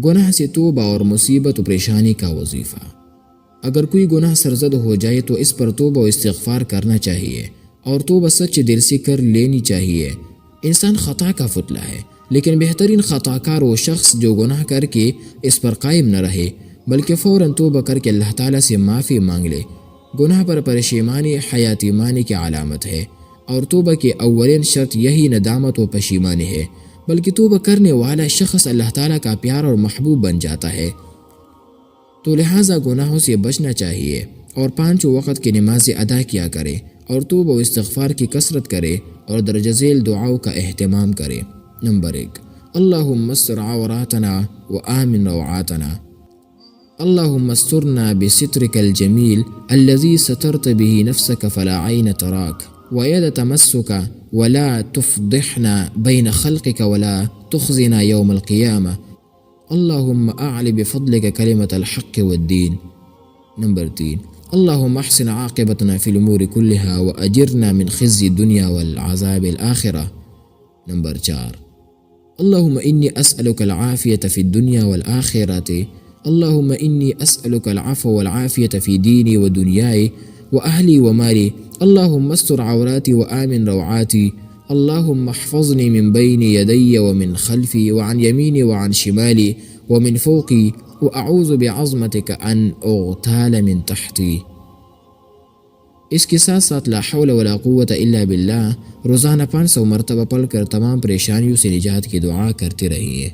گناہ سے توبہ اور مصیبت و پریشانی کا وظیفہ۔ اگر کوئی گناہ سرزد ہو جائے تو اس پر توبہ و استغفار کرنا چاہیے، اور توبہ سچے دل سے کر لینی چاہیے۔ انسان خطا کا پتلا ہے، لیکن بہترین خطا کار وہ شخص جو گناہ کر کے اس پر قائم نہ رہے، بلکہ فوراً توبہ کر کے اللہ تعالیٰ سے معافی مانگ لے۔ گناہ پر پشیمانی حیات ایمانی کی علامت ہے، اور توبہ کی اولین شرط یہی ندامت و پشیمانی ہے، بلکہ توبہ کرنے والا شخص اللہ تعالیٰ کا پیارا اور محبوب بن جاتا ہے۔ تو لہٰذا گناہوں سے بچنا چاہیے، اور 5 وقت کی نمازیں ادا کیا کرے، اور توبہ و استغفار کی کثرت کرے، اور درجہ ذیل دعاؤں کا اہتمام کرے۔ نمبر 1، اللہم استر عوراتنا وآمن روعاتنا۔ اللہم استرنا بسترک الجمیل الذی سترت به نفسک فلا عین تراک وید تمسک ولا تفضحنا بین خلقک ولا تخزنا یوم القیامہ اللہم اعل بفضلک کلمۃ الحق والدین۔ نمبر 3، اللہم احسن عاقبتنا فی الامور کلها واجرنا من خزي الدنیا والعذاب الآخرہ۔ نمبر 4، اللہم انی اسألک العافیة فی الدنیا والآخرة اللہم انی اسألک العفو والعافیة فی دینی ودنیائی واہلی ومالی اللہم استر عوراتی وآمن روعاتی اللہم احفظنی من بین یدی ومن خلفی وعن یمینی وعن شمالی ومن فوقی واعوذ بعظمتک ان اغتال من تحتی۔ اس کے ساتھ ساتھ لا حول ولا قوت الا باللہ روزانہ 500 مرتبہ پڑھ کر تمام پریشانیوں سے نجات کی دعا کرتے رہیے۔